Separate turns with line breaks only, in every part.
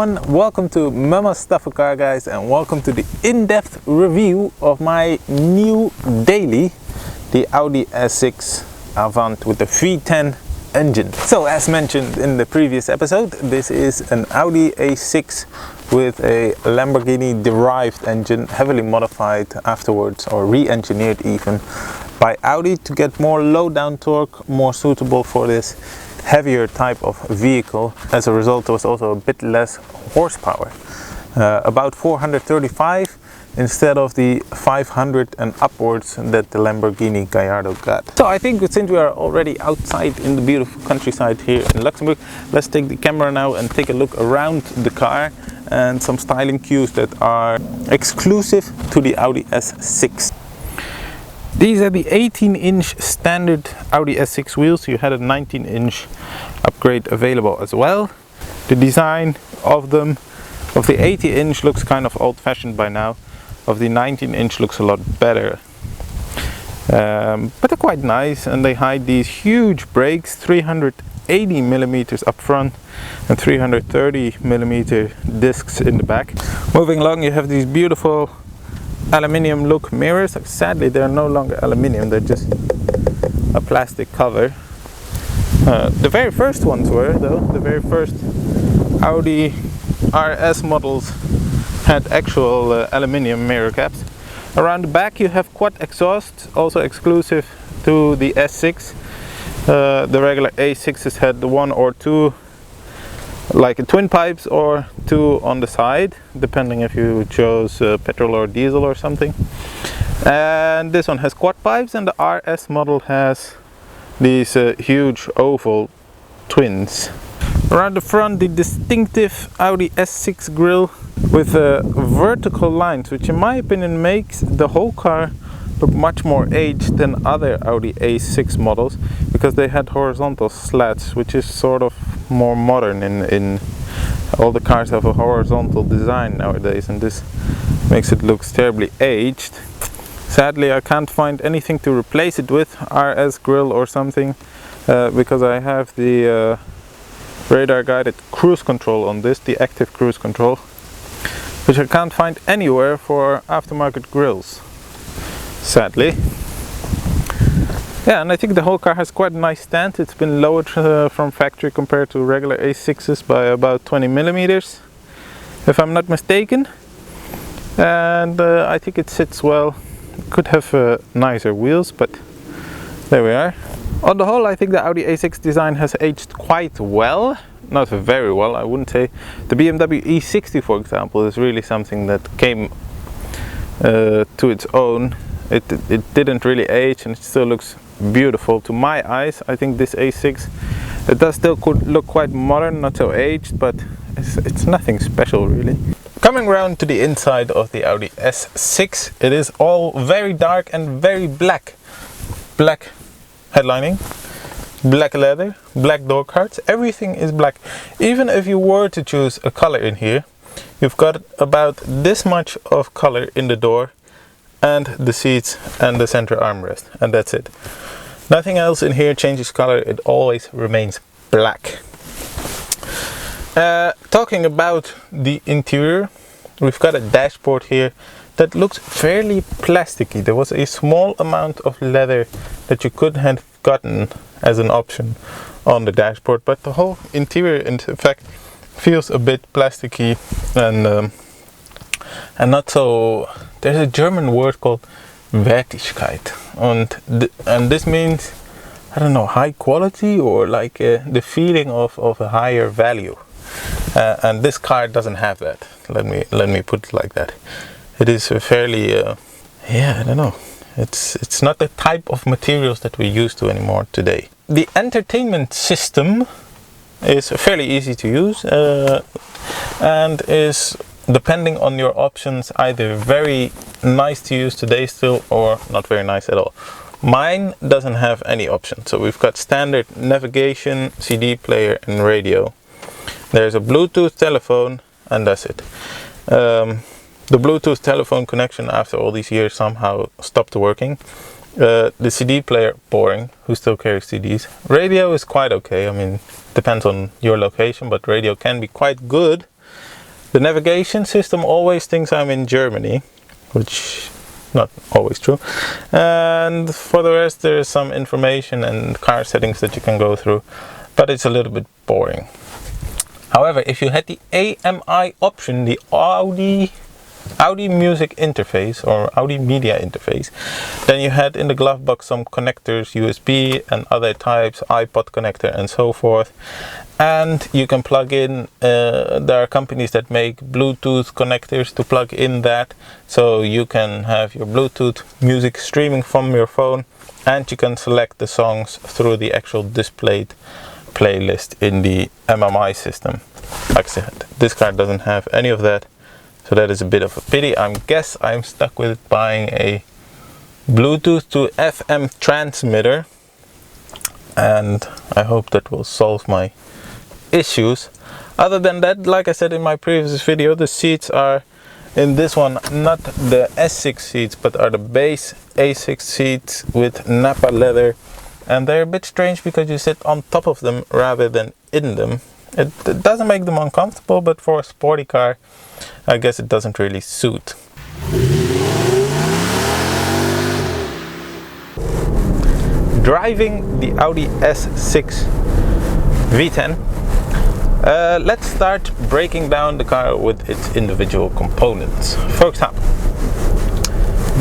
everyone, welcome to Mömus Stuff for Car Guys and welcome to the in-depth review of my new daily, the Audi S6 Avant with the V10 engine. So as mentioned in the previous episode, this is an Audi A6 with a Lamborghini derived engine, heavily modified afterwards or re-engineered even by Audi to get more low down torque, more suitable for this heavier type of vehicle. As a result, there was also a bit less horsepower, about 435 instead of the 500 and upwards that the Lamborghini Gallardo got. So I think since we are already outside in the beautiful countryside here in Luxembourg, let's take the camera now and take a look around the car and some styling cues that are exclusive to the Audi S6. These are the 18-inch standard Audi S6 wheels. You had a 19-inch upgrade available as well. The design of them, of the 80-inch looks kind of old-fashioned by now. Of the 19-inch looks a lot better. But they're quite nice, and they hide these huge brakes, 380 millimeters up front and 330 millimeter discs in the back. Moving along, you have these beautiful aluminium look mirrors. Sadly, they're no longer aluminium, they're just a plastic cover. The very first ones were, though. The very first Audi RS models had actual aluminium mirror caps. Around the back you have quad exhaust, also exclusive to the S6. The regular A6s had the one or two, like twin pipes, or two on the side, depending if you chose petrol or diesel or something. And this one has quad pipes, and the RS model has these huge oval twins. Around the front, the distinctive Audi S6 grille with vertical lines, which in my opinion makes the whole car look much more aged than other Audi A6 models, because they had horizontal slats, which is sort of more modern. In all the cars have a horizontal design nowadays, and this makes it look terribly aged. Sadly, I can't find anything to replace it with, RS grille or something, because I have the radar guided cruise control on this, the active cruise control, which I can't find anywhere for aftermarket grills, sadly. Yeah, and I think the whole car has quite a nice stand. It's been lowered from factory compared to regular A6s by about 20 millimeters, if I'm not mistaken. And I think it sits well. Could have nicer wheels, but there we are. On the whole, I think the Audi A6 design has aged quite well. Not very well, I wouldn't say. The BMW E60, for example, is really something that came to its own. It didn't really age, and it still looks beautiful to my eyes. I think this A6, it does still look quite modern, not so aged, but it's nothing special really. Coming around to the inside of the Audi S6, it is all very dark and very black. Black headlining, black leather, black door cards, everything is black. Even if you were to choose a color in here, you've got about this much of color in the door and the seats and the center armrest, and that's it. Nothing else in here changes color, it always remains black. Talking about the interior, we've got a dashboard here that looks fairly plasticky. There was a small amount of leather that you could have gotten as an option on the dashboard, but the whole interior in fact feels a bit plasticky and not so. There's a German word called Wertigkeit, and this means, I don't know, high quality, or like the feeling of a higher value. And this car doesn't have that. Let me put it like that. It is fairly, yeah, I don't know. It's not the type of materials that we're used to anymore today. The entertainment system is fairly easy to use and is, depending on your options, either very nice to use today still or not very nice at all. Mine doesn't have any option. So we've got standard navigation, CD player and radio. There's a Bluetooth telephone, and that's it. The Bluetooth telephone connection after all these years somehow stopped working. The CD player, boring. Who still carries CDs? Radio is quite okay. I mean, depends on your location, but radio can be quite good. The navigation system always thinks I'm in Germany, which not always true. And for the rest, there is some information and car settings that you can go through, but it's a little bit boring. However, if you had the AMI option, the Audi music interface or Audi media interface, then you had in the glove box some connectors, USB and other types, iPod connector and so forth. And you can plug in, there are companies that make Bluetooth connectors to plug in that, so you can have your Bluetooth music streaming from your phone, and you can select the songs through the actual displayed playlist in the MMI system. Like I said, this car doesn't have any of that, so that is a bit of a pity. I guess I'm stuck with buying a Bluetooth to FM transmitter, and I hope that will solve my issues. Other than that, like I said in my previous video, the seats are in this one not the S6 seats, but are the base A6 seats with Nappa leather, and they're a bit strange because you sit on top of them rather than in them. It doesn't make them uncomfortable, but for a sporty car, I guess it doesn't really suit. Driving the Audi S6 V10. Let's start breaking down the car with its individual components. For example,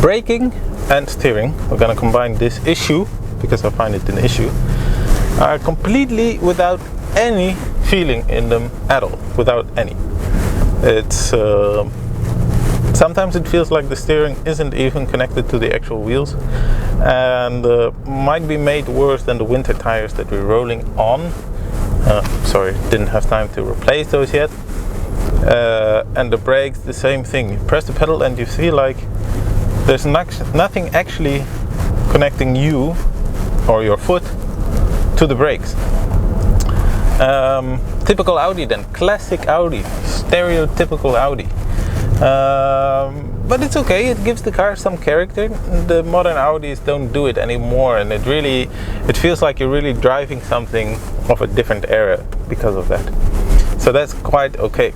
braking and steering, we're going to combine this issue, because I find it an issue, are completely without any feeling in them at all, without any. It's sometimes it feels like the steering isn't even connected to the actual wheels, and might be made worse than the winter tires that we're rolling on. Sorry, didn't have time to replace those yet. And the brakes, the same thing. You press the pedal and you feel like there's nothing actually connecting you or your foot to the brakes. Typical Audi then, classic Audi, stereotypical Audi. But it's okay, it gives the car some character. The modern Audis don't do it anymore, and it feels like you're really driving something of a different era because of that. So that's quite okay.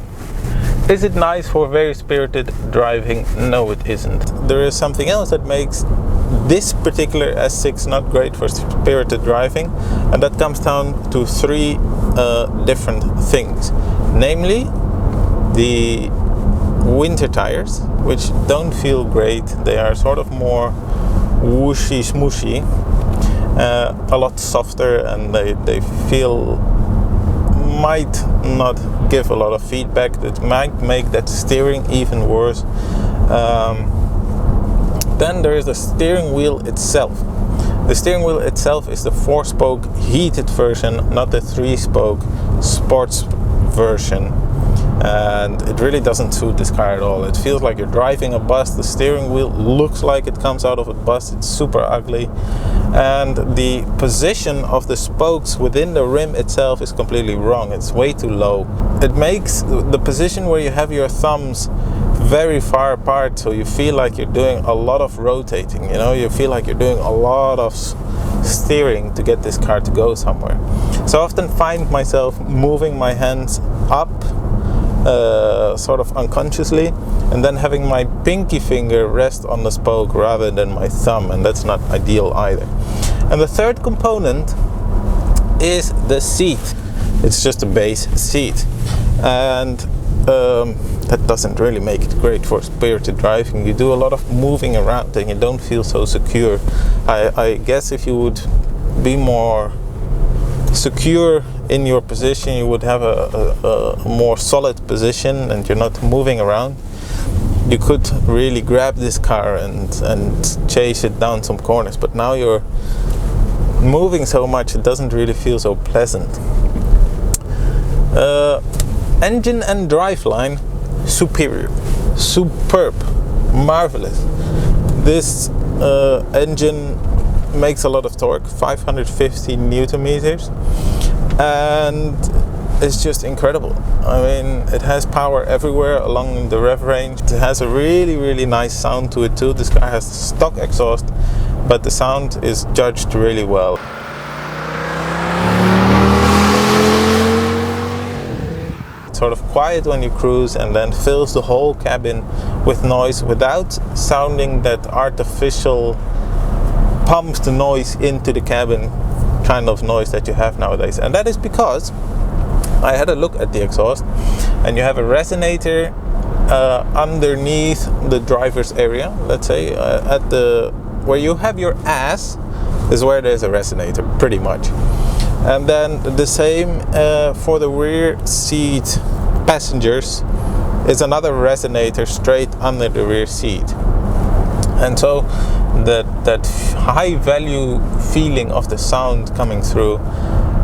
Is it nice for very spirited driving? No, it isn't. There is something else that makes this particular S6 not great for spirited driving, and that comes down to three different things. Namely, the winter tires, which don't feel great. They are sort of more whooshy smooshy, a lot softer, and they feel, might not give a lot of feedback. That might make that steering even worse. Then there is the steering wheel itself. The steering wheel itself is the 4-spoke heated version, not the 3-spoke sports version. And it really doesn't suit this car at all. It feels like you're driving a bus. The steering wheel looks like it comes out of a bus. It's super ugly. And the position of the spokes within the rim itself is completely wrong. It's way too low. It makes the position where you have your thumbs very far apart, so you feel like you're doing a lot of rotating, you know, you feel like you're doing a lot of steering to get this car to go somewhere. So I often find myself moving my hands up sort of unconsciously, and then having my pinky finger rest on the spoke rather than my thumb, and that's not ideal either. And the third component is the seat. It's just a base seat, and that doesn't really make it great for spirited driving. You do a lot of moving around and you don't feel so secure. I guess if you would be more secure in your position, you would have a more solid position and you're not moving around. You could really grab this car and chase it down some corners, but now you're moving so much it doesn't really feel so pleasant. Engine and driveline, superior, superb, marvelous. This engine makes a lot of torque, 550 Newton meters, and it's just incredible. I mean, it has power everywhere along the rev range. It has a really nice sound to it too. This car has stock exhaust, but the sound is judged really well. sort of quiet when you cruise and then fills the whole cabin with noise without sounding that artificial pumped noise into the cabin kind of noise that you have nowadays. And that is because I had a look at the exhaust, and you have a resonator underneath the driver's area. Let's say at the where you have your ass is where there's a resonator, pretty much. And then the same for the rear seat passengers is another resonator straight under the rear seat. And so that high value feeling of the sound coming through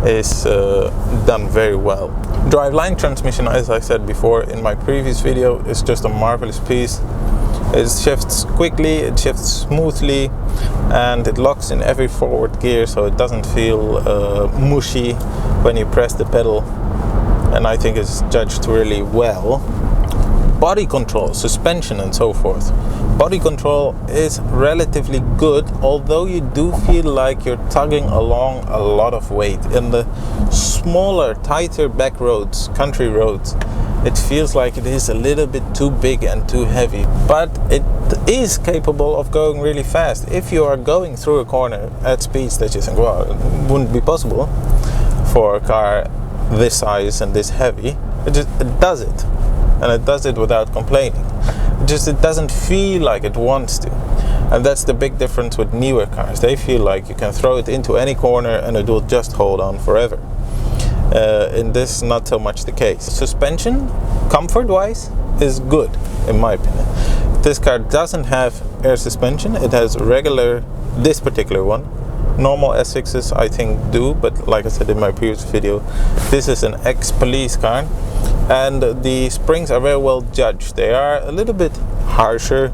is done very well. Driveline transmission, as I said before in my previous video, is just a marvelous piece. It shifts quickly, it shifts smoothly, and it locks in every forward gear, so it doesn't feel mushy when you press the pedal, and I think it's judged really well. Body control, suspension and so forth. Body control is relatively good, although you do feel like you're tugging along a lot of weight. In the smaller, tighter back roads, country roads, it feels like it is a little bit too big and too heavy. But it is capable of going really fast. If you are going through a corner at speeds that you think, well, it wouldn't be possible for a car this size and this heavy, it does it. And it does it without complaining. It doesn't feel like it wants to. And that's the big difference with newer cars. They feel like you can throw it into any corner and it will just hold on forever. In this, not so much the case. Suspension, comfort-wise, is good, in my opinion. This car doesn't have air suspension. It has regular, this particular one. Normal S6s I think do, but like I said in my previous video, this is an ex-police car, and the springs are very well judged. They are a little bit harsher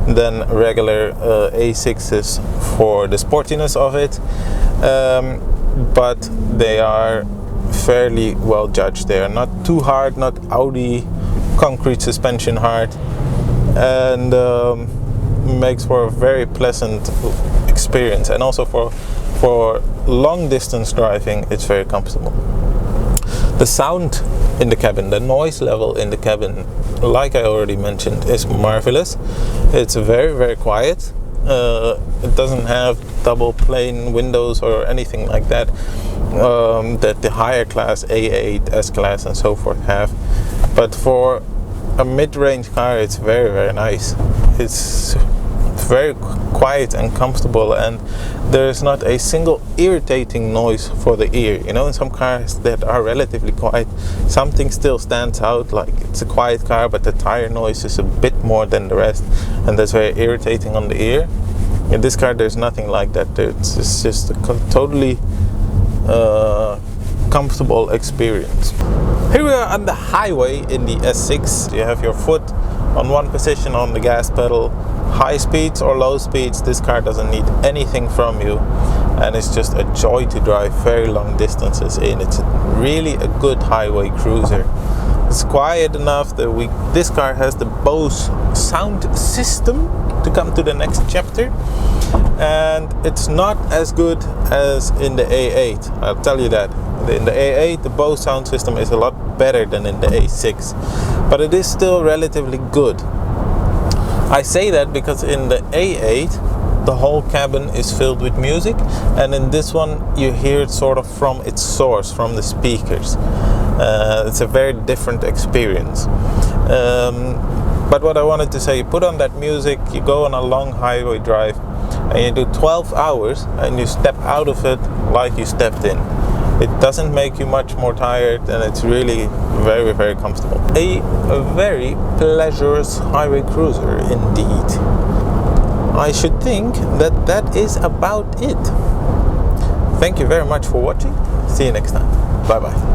than regular A6s for the sportiness of it, but they are fairly well judged. They are not too hard, not Audi concrete suspension hard, and makes for a very pleasant experience. And also for long distance driving, it's very comfortable. The sound in the cabin, the noise level in the cabin, like I already mentioned, is marvelous. It's very, very quiet. It doesn't have double pane windows or anything like that that the higher class A8, S-Class and so forth have. But for a mid-range car, it's very, very nice. It's very quiet and comfortable, and there is not a single irritating noise for the ear. You know, in some cars that are relatively quiet, something still stands out, like it's a quiet car but the tire noise is a bit more than the rest, and that's very irritating on the ear. In this car there's nothing like that. It's just a totally comfortable experience. Here we are on the highway in the S6. You have your foot on one position on the gas pedal. High speeds or low speeds, this car doesn't need anything from you, and it's just a joy to drive very long distances in. It's really a good highway cruiser. It's quiet enough that this car has the Bose sound system, to come to the next chapter, and it's not as good as in the A8, I'll tell you that. In the A8 the Bose sound system is a lot better than in the A6, but it is still relatively good. I say that because in the A8 the whole cabin is filled with music, and in this one you hear it sort of from its source, from the speakers. It's a very different experience. But what I wanted to say, you put on that music, you go on a long highway drive and you do 12 hours and you step out of it like you stepped in. It doesn't make you much more tired, and it's really very, very comfortable. A very pleasurous highway cruiser indeed. I should think that that is about it. Thank you very much for watching. See you next time. Bye bye.